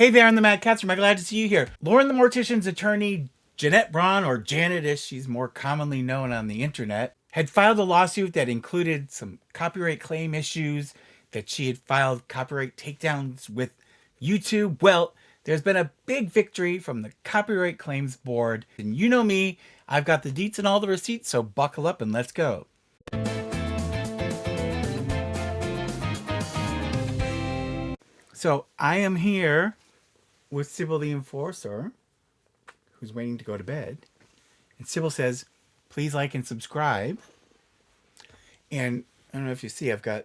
Hey there, I'm the MadCatster. I'm glad to see you here. Lauren the Mortician's attorney, Jeanette Braun, or Janet as she's more commonly known on the internet, had filed a lawsuit that included some copyright claim issues, that she had filed copyright takedowns with YouTube. Well, there's been a big victory from the Copyright Claims Board. And you know me, I've got the deets and all the receipts, so buckle up and let's go. So I am here with Sybil the Enforcer, who's waiting to go to bed. And Sybil says, please like and subscribe. And I don't know if you see, I've got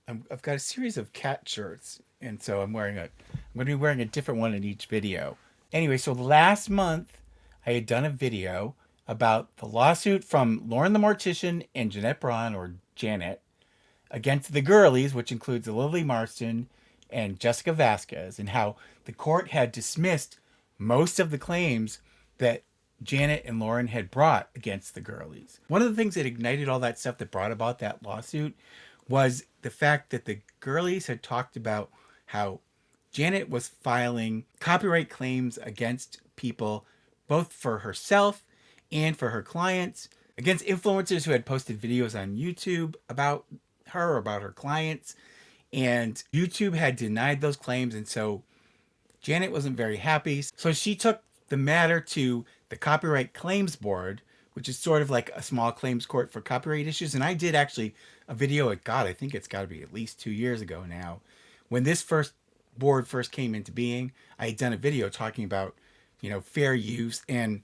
a series of cat shirts. And so I'm going to be wearing a different one in each video. Anyway, so last month I had done a video about the lawsuit from Lauren the Mortician and Jeanette Braun, or Janet, against the girlies, which includes Lily Marston and Jessica Vasquez, and how the court had dismissed most of the claims that Janet and Lauren had brought against the girlies. One of the things that ignited all that stuff that brought about that lawsuit was the fact that the girlies had talked about how Janet was filing copyright claims against people, both for herself and for her clients, against influencers who had posted videos on YouTube about her, about her clients. And YouTube had denied those claims, and so Janet wasn't very happy. So she took the matter to the Copyright Claims Board, which is sort of like a small claims court for copyright issues. And I did actually a video at, God, I think it's got to be at least 2 years ago now. When this board first came into being, I had done a video talking about, fair use and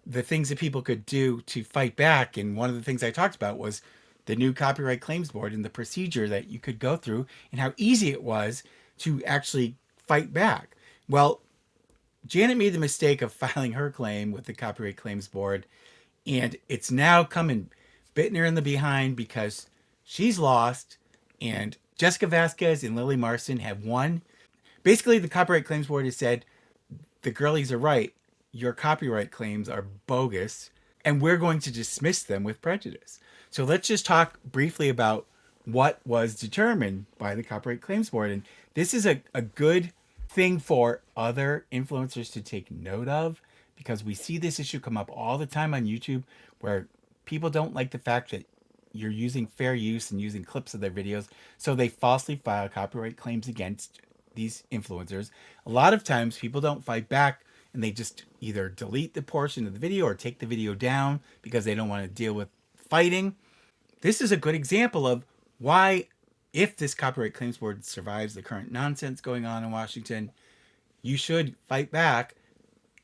the things that people could do to fight back. And one of the things I talked about was the new Copyright Claims Board and the procedure that you could go through and how easy it was to actually fight back. Well, Janet made the mistake of filing her claim with the Copyright Claims Board, and it's now coming bitten her in the behind because she's lost and Jessica Vasquez and Lily Marston have won. Basically, the Copyright Claims Board has said, the girlies are right. Your copyright claims are bogus, and we're going to dismiss them with prejudice. So let's just talk briefly about what was determined by the Copyright Claims Board. And this is a good thing for other influencers to take note of, because we see this issue come up all the time on YouTube where people don't like the fact that you're using fair use and using clips of their videos. So they falsely file copyright claims against these influencers. A lot of times people don't fight back and they just either delete the portion of the video or take the video down because they don't want to deal with fighting. This is a good example of why, if this Copyright Claims Board survives the current nonsense going on in Washington, you should fight back.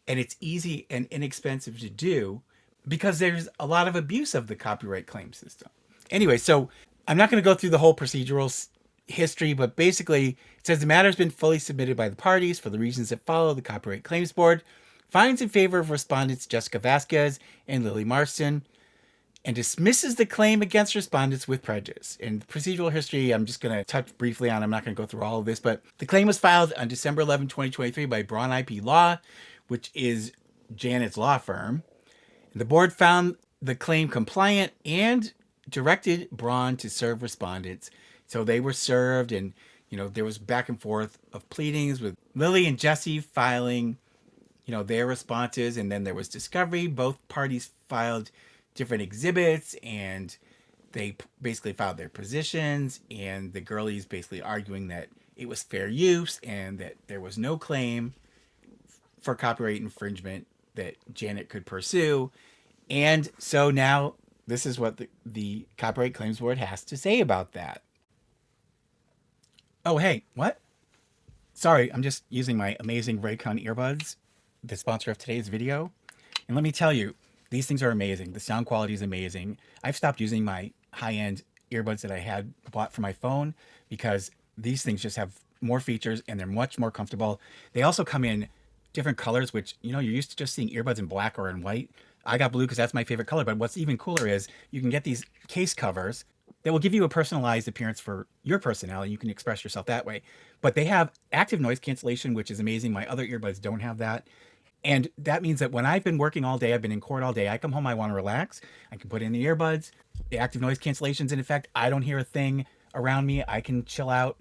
And it's easy and inexpensive to do because there's a lot of abuse of the copyright claim system. Anyway, so I'm not going to go through the whole procedural history, but basically it says the matter has been fully submitted by the parties for the reasons that follow. The Copyright Claims Board finds in favor of respondents Jessica Vasquez and Lily Marston and dismisses the claim against respondents with prejudice. In the procedural history, I'm just going to touch briefly on. I'm not going to go through all of this, but the claim was filed on December 11, 2023 by Braun IP Law, which is Janet's law firm. The board found the claim compliant and directed Braun to serve respondents. So they were served, and there was back and forth of pleadings with Lily and Jesse filing their responses, and then there was discovery. Both parties filed different exhibits, and they basically filed their positions, and the girlies basically arguing that it was fair use and that there was no claim for copyright infringement that Janet could pursue. And so now this is what the Copyright Claims Board has to say about that. Oh, hey, what? Sorry, I'm just using my amazing Raycon earbuds, the sponsor of today's video. And let me tell you, these things are amazing. The sound quality is amazing. I've stopped using my high-end earbuds that I had bought for my phone because these things just have more features and they're much more comfortable. They also come in different colors, which, you're used to just seeing earbuds in black or in white. I got blue because that's my favorite color. But what's even cooler is you can get these case covers that will give you a personalized appearance for your personality. You can express yourself that way. But they have active noise cancellation, which is amazing. My other earbuds don't have that. And that means that when I've been working all day, I've been in court all day, I come home, I want to relax. I can put in the earbuds. The active noise cancellation's in effect. I don't hear a thing around me. I can chill out.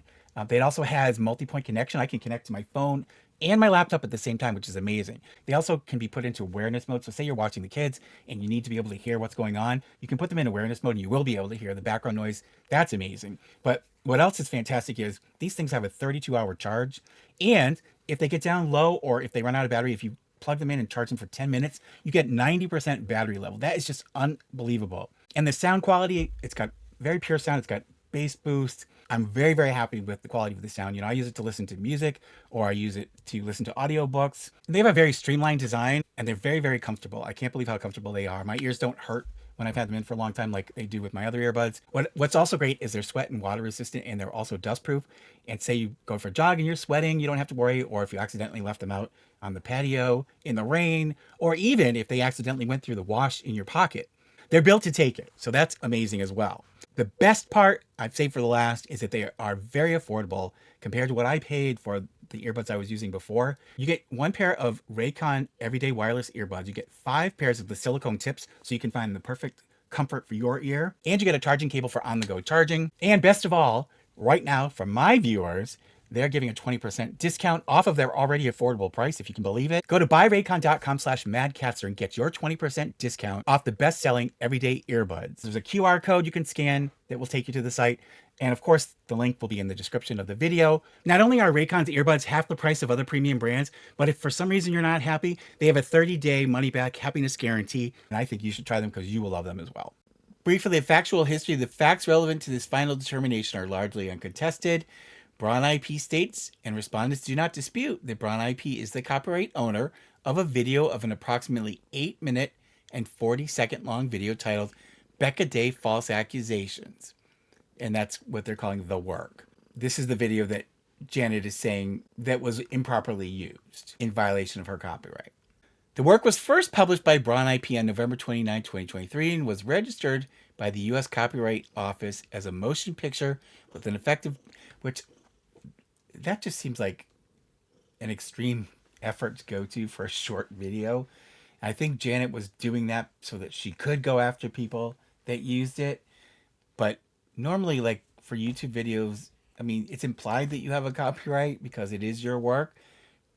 It also has multi-point connection. I can connect to my phone and my laptop at the same time, which is amazing. They also can be put into awareness mode. So say you're watching the kids and you need to be able to hear what's going on. You can put them in awareness mode and you will be able to hear the background noise. That's amazing. But what else is fantastic is these things have a 32-hour charge. And if they get down low or if they run out of battery, if you plug them in and charge them for 10 minutes, you get 90% battery level. That is just unbelievable. And the sound quality, it's got very pure sound. It's got bass boost. I'm very, very happy with the quality of the sound. You know, I use it to listen to music or I use it to listen to audiobooks. They have a very streamlined design and they're very, very comfortable. I can't believe how comfortable they are. My ears don't hurt when I've had them in for a long time like they do with my other earbuds. What's also great is they're sweat and water resistant and they're also dust proof. And say you go for a jog and you're sweating, you don't have to worry. Or if you accidentally left them out on the patio in the rain, or even if they accidentally went through the wash in your pocket, they're built to take it. So that's amazing as well. The best part, I'd say for the last, is that they are very affordable compared to what I paid for the earbuds I was using before. You get one pair of Raycon everyday wireless earbuds. You get 5 pairs of the silicone tips so you can find the perfect comfort for your ear. And you get a charging cable for on-the-go charging. And best of all, right now, for my viewers, they're giving a 20% discount off of their already affordable price, if you can believe it. Go to buyraycon.com/MadCatster and get your 20% discount off the best-selling everyday earbuds. There's a QR code you can scan that will take you to the site. And of course, the link will be in the description of the video. Not only are Raycon's earbuds half the price of other premium brands, but if for some reason you're not happy, they have a 30-day money-back happiness guarantee. And I think you should try them because you will love them as well. Briefly, the factual history. The facts relevant to this final determination are largely uncontested. Braun IP states, and respondents do not dispute, that Braun IP is the copyright owner of a video of an approximately 8-minute and 40-second long video titled Becca Day False Accusations. And that's what they're calling the work. This is the video that Janet is saying that was improperly used in violation of her copyright. The work was first published by Braun IP on November 29, 2023, and was registered by the U.S. Copyright Office as a motion picture with an effective, which that just seems like an extreme effort to go to for a short video. I think Janet was doing that so that she could go after people that used it. But normally, like for YouTube videos, I mean, it's implied that you have a copyright because it is your work.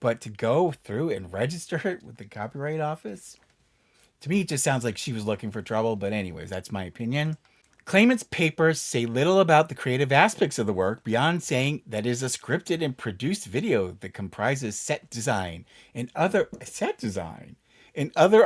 But to go through and register it with the Copyright Office, to me, it just sounds like she was looking for trouble. But anyways, that's my opinion. Claimant's papers say little about the creative aspects of the work beyond saying that it is a scripted and produced video that comprises set design and other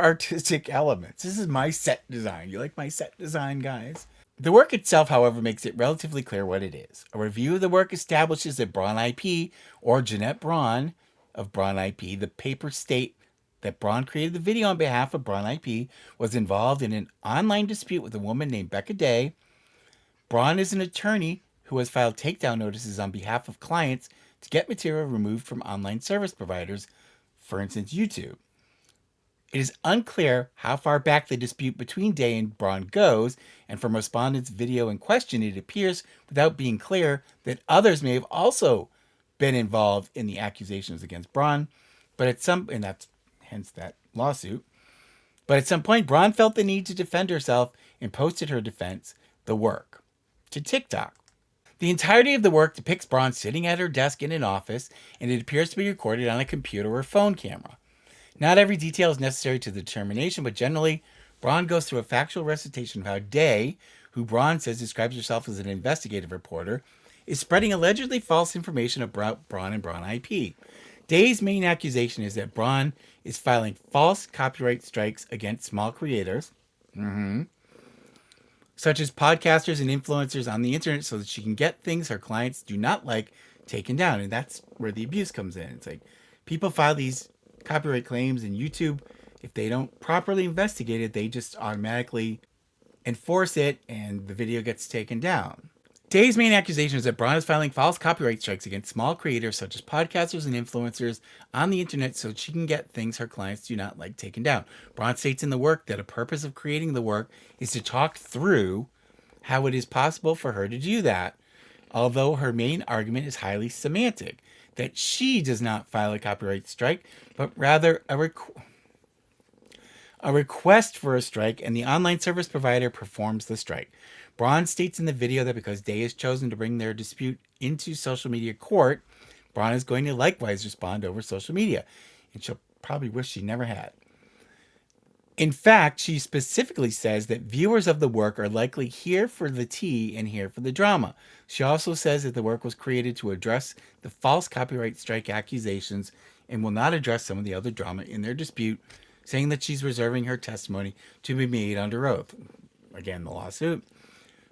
artistic elements. This is my set design. You like my set design, guys? The work itself, however, makes it relatively clear what it is. A review of the work establishes that Braun IP, or Jeanette Braun of Braun IP, the papers state that Braun created the video on behalf of Braun IP, was involved in an online dispute with a woman named Becca Day. Braun is an attorney who has filed takedown notices on behalf of clients to get material removed from online service providers, for instance, YouTube. It is unclear how far back the dispute between Day and Braun goes, and from respondents' video in question, it appears, without being clear, that others may have also been involved in the accusations against Braun, and that's hence that lawsuit. But at some point, Braun felt the need to defend herself and posted her defense, the work, to TikTok. The entirety of the work depicts Braun sitting at her desk in an office, and it appears to be recorded on a computer or phone camera. Not every detail is necessary to the determination, but generally, Braun goes through a factual recitation of how Day, who Braun says describes herself as an investigative reporter, is spreading allegedly false information about Braun and Braun IP. Day's main accusation is that Braun is filing false copyright strikes against small creators, such as podcasters and influencers on the internet, so that she can get things her clients do not like taken down. And that's where the abuse comes in. It's like people file these copyright claims, and YouTube, if they don't properly investigate it, they just automatically enforce it and the video gets taken down. Day's main accusation is that Braun is filing false copyright strikes against small creators such as podcasters and influencers on the internet so she can get things her clients do not like taken down. Braun states in the work that a purpose of creating the work is to talk through how it is possible for her to do that, although her main argument is highly semantic, that she does not file a copyright strike, but rather a request for a strike, and the online service provider performs the strike. Braun states in the video that because Day has chosen to bring their dispute into social media court, Braun is going to likewise respond over social media, and she'll probably wish she never had. In fact, she specifically says that viewers of the work are likely here for the tea and here for the drama. She also says that the work was created to address the false copyright strike accusations and will not address some of the other drama in their dispute, saying that she's reserving her testimony to be made under oath. Again, the lawsuit.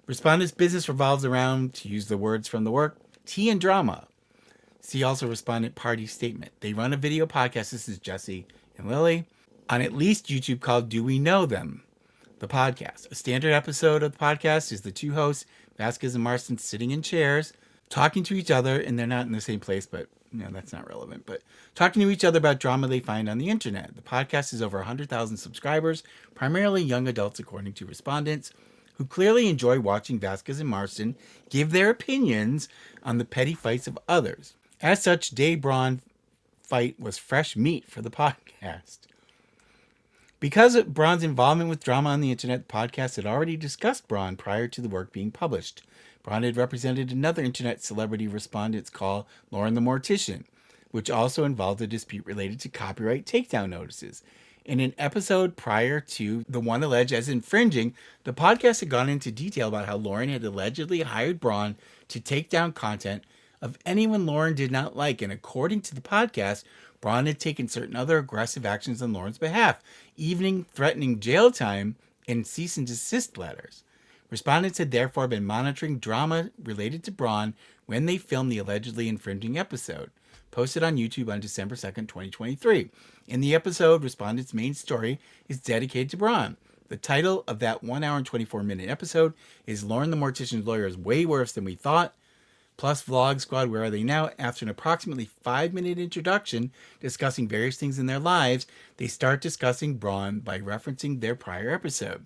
Respondent's business revolves around, to use the words from the work, tea and drama. See also respondent party statement. They run a video podcast. This is Jesse and Lily. On at least YouTube called Do We Know Them? The podcast. A standard episode of the podcast is the two hosts, Vasquez and Marston, sitting in chairs, talking to each other, and they're not in the same place, but that's not relevant, but talking to each other about drama they find on the internet. The podcast is over 100,000 subscribers, primarily young adults, according to respondents, who clearly enjoy watching Vasquez and Marston give their opinions on the petty fights of others. As such, Day Braun fight was fresh meat for the podcast. Because of Braun's involvement with drama on the internet, the podcast had already discussed Braun prior to the work being published. Braun had represented another internet celebrity respondent's call, Lauren the Mortician, which also involved a dispute related to copyright takedown notices. In an episode prior to the one alleged as infringing, the podcast had gone into detail about how Lauren had allegedly hired Braun to take down content of anyone Lauren did not like, and according to the podcast, Braun had taken certain other aggressive actions on Lauren's behalf, even threatening jail time and cease and desist letters. Respondents had therefore been monitoring drama related to Braun when they filmed the allegedly infringing episode, posted on YouTube on December 2nd, 2023. In the episode, respondents' main story is dedicated to Braun. The title of that 1 hour and 24-minute episode is Lauren the Mortician's Lawyer is Way Worse Than We Thought, plus Vlog Squad, Where Are They Now? After an approximately 5-minute introduction discussing various things in their lives, they start discussing Braun by referencing their prior episode.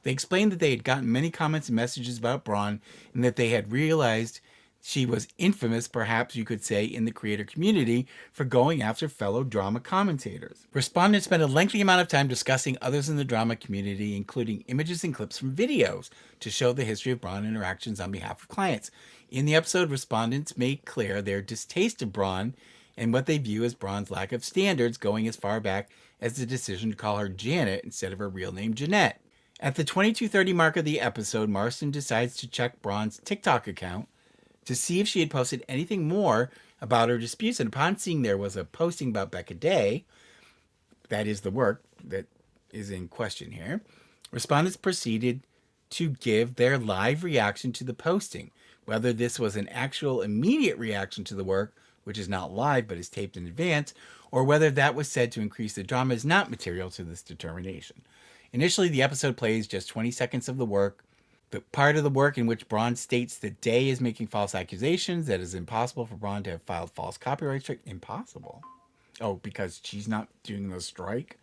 They explained that they had gotten many comments and messages about Braun and that they had realized she was infamous, perhaps you could say, in the creator community for going after fellow drama commentators. Respondents spent a lengthy amount of time discussing others in the drama community, including images and clips from videos to show the history of Braun interactions on behalf of clients. In the episode, respondents made clear their distaste of Braun and what they view as Braun's lack of standards, going as far back as the decision to call her Janet instead of her real name Jeanette. At the 22:30 mark of the episode, Marston decides to check Braun's TikTok account to see if she had posted anything more about her disputes, and upon seeing there was a posting about Becca Day, that is the work that is in question here, respondents proceeded to give their live reaction to the posting. Whether this was an actual immediate reaction to the work, which is not live but is taped in advance, or whether that was said to increase the drama is not material to this determination. Initially, the episode plays just 20 seconds of the work, the part of the work in which Braun states that Day is making false accusations, that it is impossible for Braun to have filed false copyright strike. Impossible? Oh, because she's not doing the strike?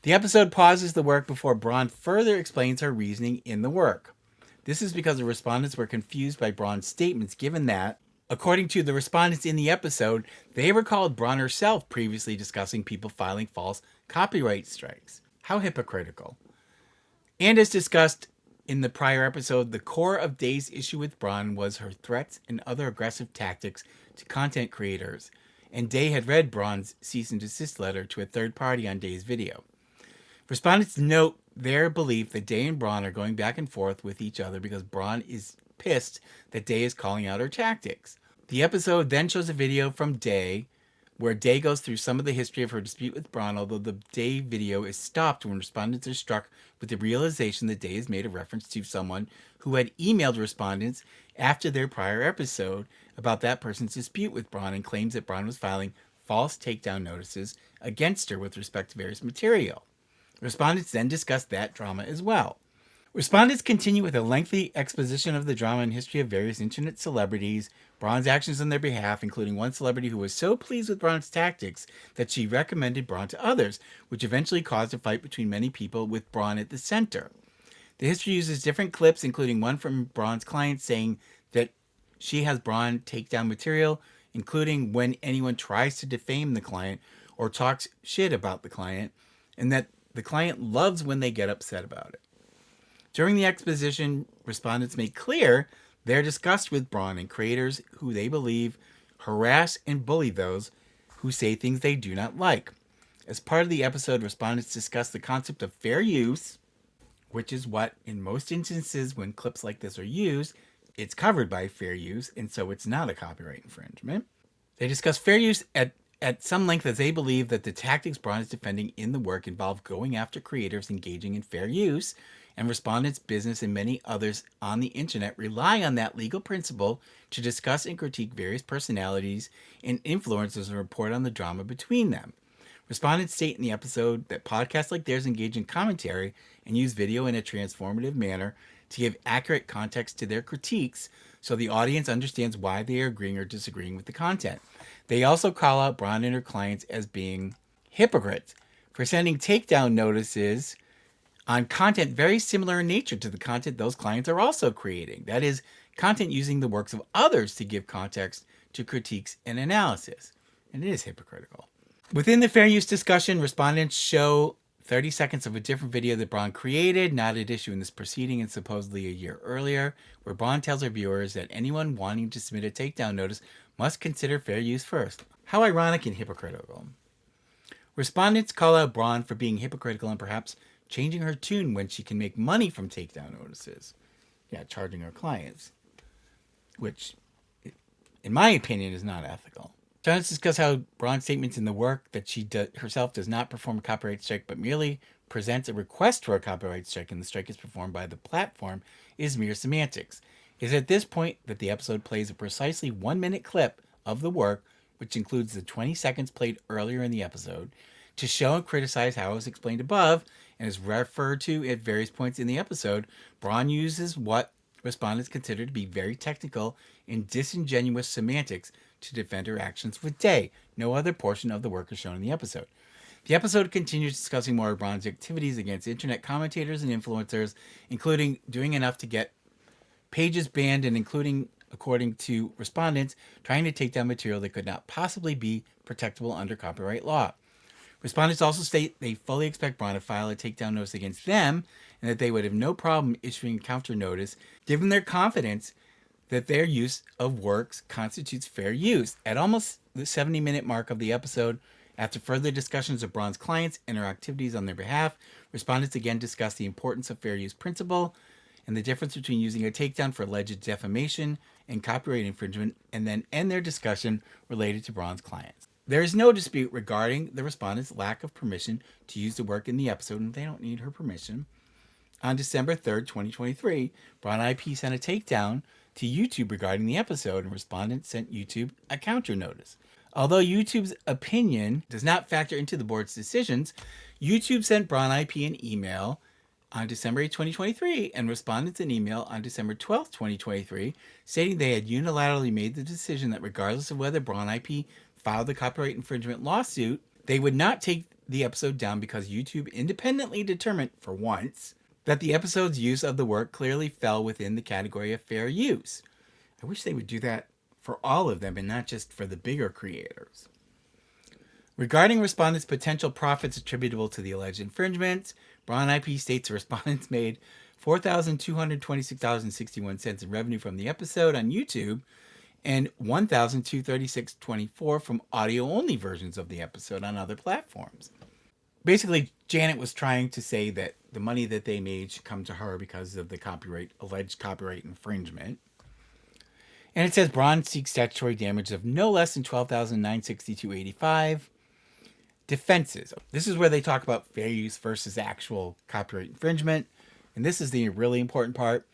The episode pauses the work before Braun further explains her reasoning in the work. This is because the respondents were confused by Braun's statements, given that, according to the respondents in the episode, they recalled Braun herself previously discussing people filing false copyright strikes. How hypocritical. And as discussed in the prior episode, the core of Day's issue with Braun was her threats and other aggressive tactics to content creators, and Day had read Braun's cease and desist letter to a third party on Day's video. Respondents note their belief that Day and Braun are going back and forth with each other because Braun is pissed that Day is calling out her tactics. The episode then shows a video from Day where Day goes through some of the history of her dispute with Braun, although the Day video is stopped when respondents are struck with the realization that Day has made a reference to someone who had emailed respondents after their prior episode about that person's dispute with Braun and claims that Braun was filing false takedown notices against her with respect to various material. Respondents then discuss that drama as well. Respondents continue with a lengthy exposition of the drama and history of various internet celebrities, Braun's actions on their behalf, including one celebrity who was so pleased with Braun's tactics that she recommended Braun to others, which eventually caused a fight between many people with Braun at the center. The history uses different clips, including one from Braun's client saying that she has Braun take down material, including when anyone tries to defame the client or talks shit about the client, and that the client loves when they get upset about it. During the exposition, respondents make clear their disgust with Braun and creators who they believe harass and bully those who say things they do not like. As part of the episode, respondents discuss the concept of fair use, which is what, in most instances, when clips like this are used, it's covered by fair use, and so it's not a copyright infringement. They discuss fair use at some length as they believe that the tactics Braun is defending in the work involve going after creators engaging in fair use, and respondents' business and many others on the internet rely on that legal principle to discuss and critique various personalities and influencers and report on the drama between them. Respondents state in the episode that podcasts like theirs engage in commentary and use video in a transformative manner to give accurate context to their critiques so the audience understands why they are agreeing or disagreeing with the content. They also call out Braun and her clients as being hypocrites for sending takedown notices on content very similar in nature to the content those clients are also creating. That is, content using the works of others to give context to critiques and analysis. And it is hypocritical. Within the fair use discussion, respondents show 30 seconds of a different video that Braun created, not at issue in this proceeding and supposedly a year earlier, where Braun tells her viewers that anyone wanting to submit a takedown notice must consider fair use first. How ironic and hypocritical. Respondents call out Braun for being hypocritical and perhaps changing her tune when she can make money from takedown notices. Yeah, charging her clients, which, in my opinion, is not ethical. Let's discuss how Braun's statements in the work that she herself does not perform a copyright strike but merely presents a request for a copyright strike and the strike is performed by the platform is mere semantics. It is at this point that the episode plays a precisely 1-minute clip of the work, which includes the 20 seconds played earlier in the episode, to show and criticize how it was explained above and is referred to at various points in the episode. Braun uses what respondents consider to be very technical and disingenuous semantics to defend her actions with Day. No other portion of the work is shown in the episode. The episode continues discussing more of Braun's activities against internet commentators and influencers, including doing enough to get pages banned and including, according to respondents, trying to take down material that could not possibly be protectable under copyright law. Respondents also state they fully expect Braun to file a takedown notice against them and that they would have no problem issuing a counter notice, given their confidence that their use of works constitutes fair use. At almost the 70-minute mark of the episode, after further discussions of Braun's clients and her activities on their behalf, respondents again discuss the importance of fair use principle and the difference between using a takedown for alleged defamation and copyright infringement, and then end their discussion related to Braun's clients. There is no dispute regarding the respondents' lack of permission to use the work in the episode, and they don't need her permission. On December 3rd, 2023, Braun IP sent a takedown to YouTube regarding the episode, and respondents sent YouTube a counter notice. Although YouTube's opinion does not factor into the board's decisions, YouTube sent Braun IP an email on December 8, 2023, and respondents an email on December 12, 2023, stating they had unilaterally made the decision that regardless of whether Braun IP filed the copyright infringement lawsuit, they would not take the episode down because YouTube independently determined, for once, that the episode's use of the work clearly fell within the category of fair use. I wish they would do that for all of them and not just for the bigger creators. Regarding respondents' potential profits attributable to the alleged infringements, Braun IP states the respondents made $4,226.61 in revenue from the episode on YouTube and $1,236.24 from audio-only versions of the episode on other platforms. Basically, Janet was trying to say that the money that they made should come to her because of the alleged copyright infringement. And it says Braun seeks statutory damages of no less than $12,962.85. Defenses. This is where they talk about fair use versus actual copyright infringement. And this is the really important part.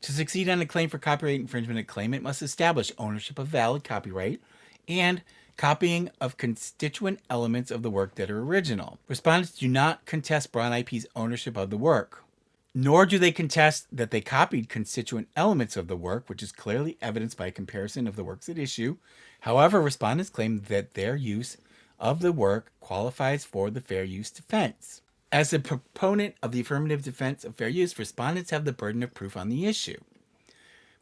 To succeed on a claim for copyright infringement, a claimant must establish ownership of valid copyright and copying of constituent elements of the work that are original. Respondents do not contest Braun IP's ownership of the work, nor do they contest that they copied constituent elements of the work, which is clearly evidenced by a comparison of the works at issue. However, respondents claim that their use of the work qualifies for the fair use defense. As a proponent of the affirmative defense of fair use, respondents have the burden of proof on the issue.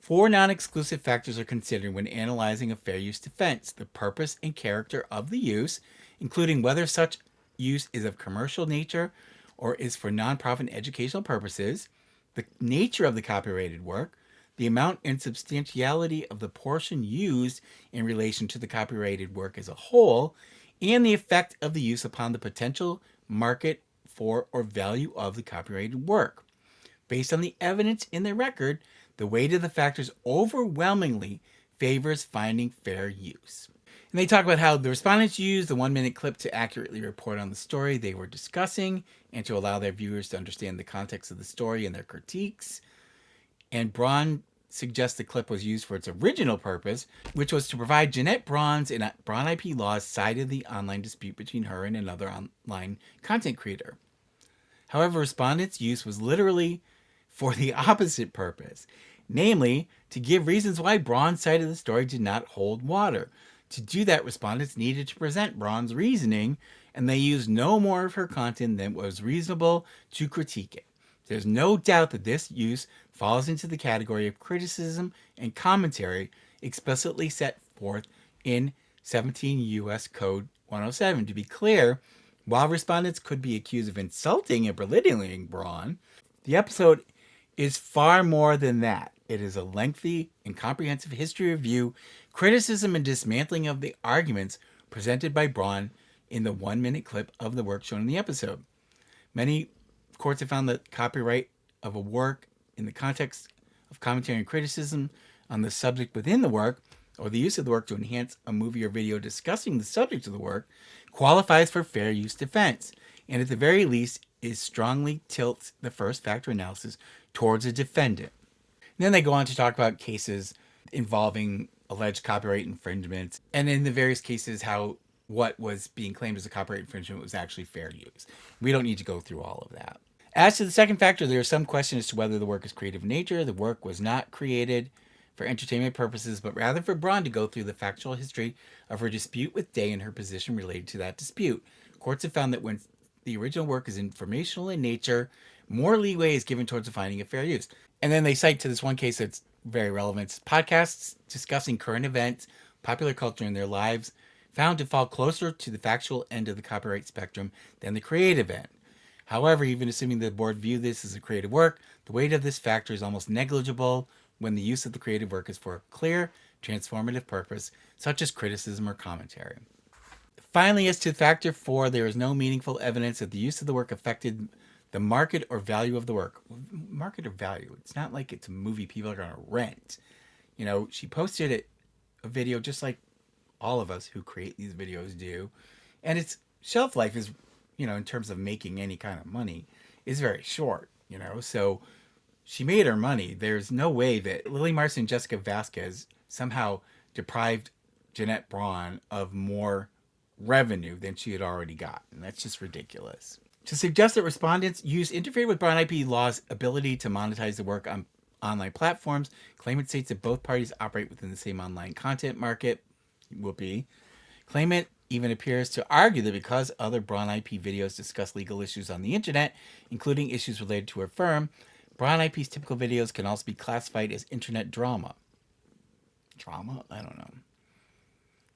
4 non-exclusive factors are considered when analyzing a fair use defense: the purpose and character of the use, including whether such use is of commercial nature or is for nonprofit educational purposes, the nature of the copyrighted work, the amount and substantiality of the portion used in relation to the copyrighted work as a whole, and the effect of the use upon the potential market for or value of the copyrighted work. Based on the evidence in the record, the weight of the factors overwhelmingly favors finding fair use. And they talk about how the respondents used the 1 minute clip to accurately report on the story they were discussing and to allow their viewers to understand the context of the story and their critiques. And Braun suggests the clip was used for its original purpose, which was to provide Jeanette Braun's and Braun IP Law's side of the online dispute between her and another online content creator. However, respondents' use was literally for the opposite purpose, namely to give reasons why Braun's side of the story did not hold water. To do that, respondents needed to present Braun's reasoning, and they used no more of her content than was reasonable to critique it. There's no doubt that this use falls into the category of criticism and commentary explicitly set forth in 17 U.S. Code 107. To be clear, while respondents could be accused of insulting and belittling Braun, the episode is far more than that. It is a lengthy and comprehensive history review, criticism, and dismantling of the arguments presented by Braun in the 1 minute clip of the work shown in the episode. Many courts have found that copyright of a work in the context of commentary and criticism on the subject within the work, or the use of the work to enhance a movie or video discussing the subject of the work, qualifies for fair use defense, and at the very least is strongly tilts the first factor analysis towards a defendant. And then they go on to talk about cases involving alleged copyright infringements, and in the various cases how what was being claimed as a copyright infringement was actually fair use. We don't need to go through all of that. As to the second factor, there is some question as to whether the work is creative in nature. The work was not created for entertainment purposes, but rather for Braun to go through the factual history of her dispute with Day and her position related to that dispute. Courts have found that when the original work is informational in nature, more leeway is given towards the finding of fair use. And then they cite to this one case that's very relevant. It's podcasts discussing current events, popular culture, and their lives found to fall closer to the factual end of the copyright spectrum than the creative end. However, even assuming the board view this as a creative work, the weight of this factor is almost negligible when the use of the creative work is for a clear, transformative purpose, such as criticism or commentary. Finally, as to factor 4, there is no meaningful evidence that the use of the work affected the market or value of the work. Market or value? It's not like it's a movie people are going to rent. You know, she posted a video just like all of us who create these videos do. And its shelf life is, you know, in terms of making any kind of money, is very short, you know. So she made her money. There's no way that Lily Marson and Jessica Vasquez somehow deprived Jeanette Braun of more revenue than she had already gotten. That's just ridiculous. To suggest that respondents' use interfered with Braun IP Law's ability to monetize the work on online platforms, claimant states that both parties operate within the same online content market. Whoopee. Claimant even appears to argue that because other Braun IP videos discuss legal issues on the internet, including issues related to her firm, Braun IP's typical videos can also be classified as internet drama. Drama? I don't know.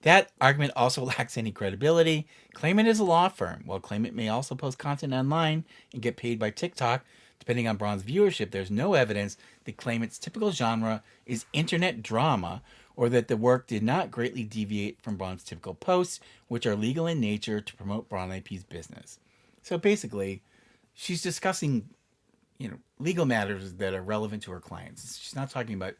That argument also lacks any credibility. Claimant is a law firm. While Claimant may also post content online and get paid by TikTok, depending on Braun's viewership, there's no evidence that Claimant's typical genre is internet drama, or that the work did not greatly deviate from Braun's typical posts, which are legal in nature to promote Braun IP's business. So basically, she's discussing, you know, legal matters that are relevant to her clients. She's not talking about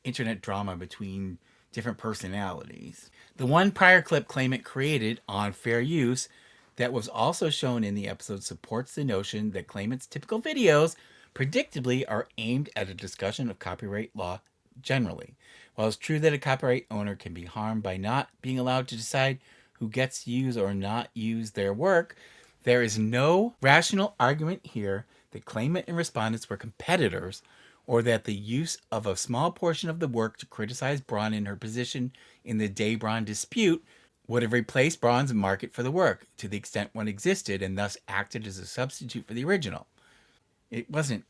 internet drama between different personalities. The one prior clip Claimant created on fair use that was also shown in the episode supports the notion that Claimant's typical videos predictably are aimed at a discussion of copyright law generally. While it's true that a copyright owner can be harmed by not being allowed to decide who gets to use or not use their work, there is no rational argument here that Claimant and respondents were competitors, or that the use of a small portion of the work to criticize Braun in her position in the Day-Braun dispute would have replaced Braun's market for the work, to the extent one existed, and thus acted as a substitute for the original. It wasn't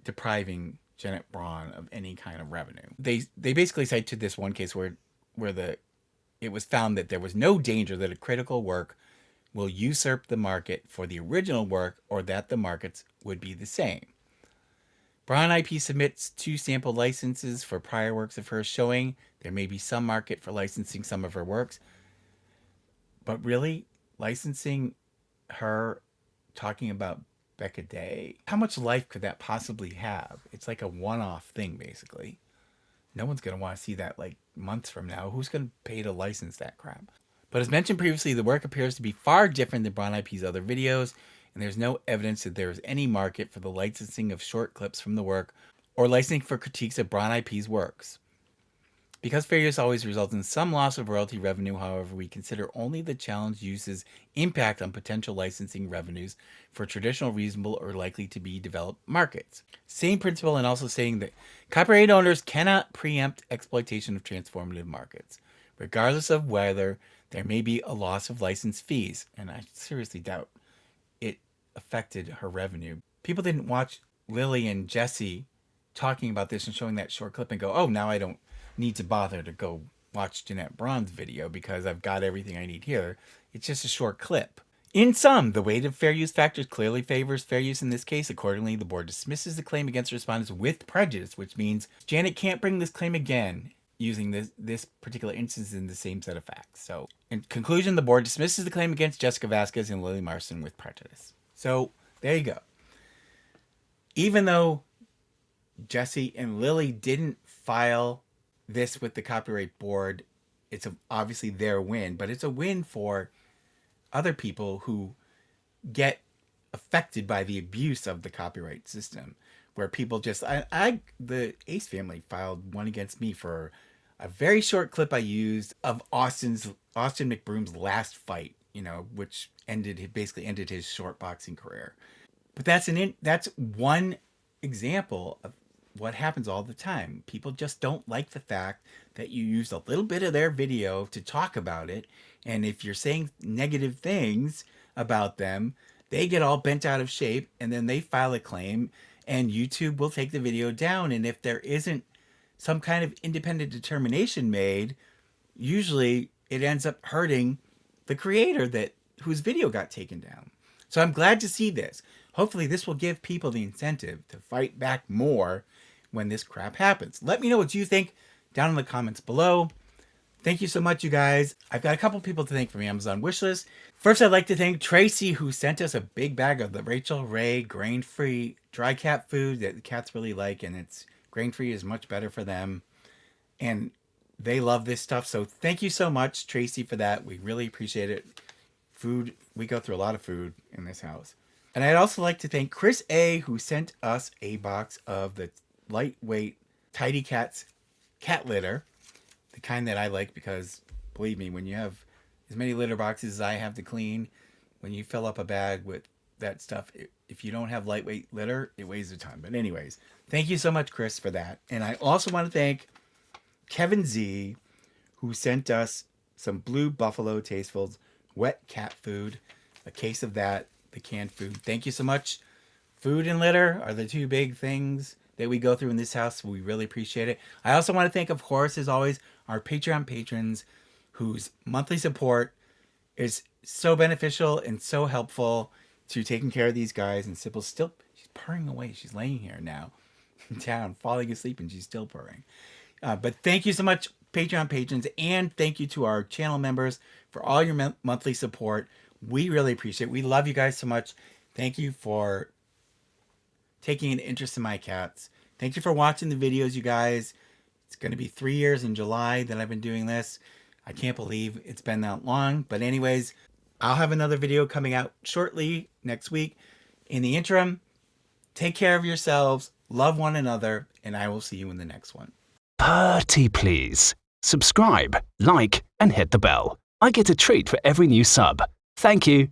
depriving Jeanette Braun of any kind of revenue. They basically cite to this one case where it was found that there was no danger that a critical work will usurp the market for the original work, or that the markets would be the same. Braun IP submits 2 sample licenses for prior works of hers, showing there may be some market for licensing some of her works. But really, licensing her talking about Becca Day, how much life could that possibly have? It's like a one-off thing, basically. No one's going to want to see that like months from now. Who's going to pay to license that crap? But as mentioned previously, the work appears to be far different than Braun IP's other videos, and there's no evidence that there is any market for the licensing of short clips from the work or licensing for critiques of Braun IP's works. Because fair use always results in some loss of royalty revenue, however, we consider only the challenge use's impact on potential licensing revenues for traditional, reasonable, or likely to be developed markets. Same principle, and also saying that copyright owners cannot preempt exploitation of transformative markets, regardless of whether there may be a loss of license fees. And I seriously doubt it affected her revenue. People didn't watch Lily and Jesse talking about this and showing that short clip and go, oh, now I don't need to bother to go watch Jeanette Braun's video because I've got everything I need here. It's just a short clip. In sum, the weight of fair use factors clearly favors fair use in this case. Accordingly, the board dismisses the claim against respondents with prejudice, which means Janet can't bring this claim again using this particular instance in the same set of facts. So, in conclusion, the board dismisses the claim against Jessica Vasquez and Lily Marston with prejudice. So, there you go. Even though Jesse and Lily didn't file this with the copyright board, it's obviously their win, but it's a win for other people who get affected by the abuse of the copyright system, where people just, the Ace family filed one against me for a very short clip I used of Austin McBroom's last fight, which basically ended his short boxing career. But that's one example of what happens all the time. People just don't like the fact that you used a little bit of their video to talk about it. And if you're saying negative things about them, they get all bent out of shape and then they file a claim and YouTube will take the video down. And if there isn't some kind of independent determination made, usually it ends up hurting the creator whose video got taken down. So I'm glad to see this. Hopefully this will give people the incentive to fight back more when this crap happens. Let me know what you think down in the comments below. Thank you so much, you guys. I've got a couple people to thank from the Amazon wishlist. First, I'd like to thank Tracy, who sent us a big bag of the Rachel Ray grain-free dry cat food that the cats really like, and it's grain-free is much better for them. And they love this stuff. So thank you so much, Tracy, for that. We really appreciate it. Food, we go through a lot of food in this house. And I'd also like to thank Chris A, who sent us a box of the lightweight Tidy Cats cat litter, the kind that I like because, believe me, when you have as many litter boxes as I have to clean, when you fill up a bag with that stuff, if you don't have lightweight litter, it weighs a ton. But anyways, thank you so much, Chris, for that. And I also want to thank Kevin Z, who sent us some Blue Buffalo Tastefuls wet cat food, a case of that, the canned food. Thank you so much. Food and litter are the two big things that we go through in this house. We really appreciate it. I also want to thank, of course, as always, our Patreon patrons whose monthly support is so beneficial and so helpful to taking care of these guys. And Sybil's she's purring away. She's laying here now in town, falling asleep, and she's still purring. But thank you so much, Patreon patrons, and thank you to our channel members for all your monthly support. We really appreciate it. We love you guys so much. Thank you for taking an interest in my cats. Thank you for watching the videos, you guys. It's going to be 3 years in July that I've been doing this. I can't believe it's been that long. But anyways, I'll have another video coming out shortly next week. In the interim, take care of yourselves, love one another, and I will see you in the next one. Pretty please. Subscribe, like, and hit the bell. I get a treat for every new sub. Thank you.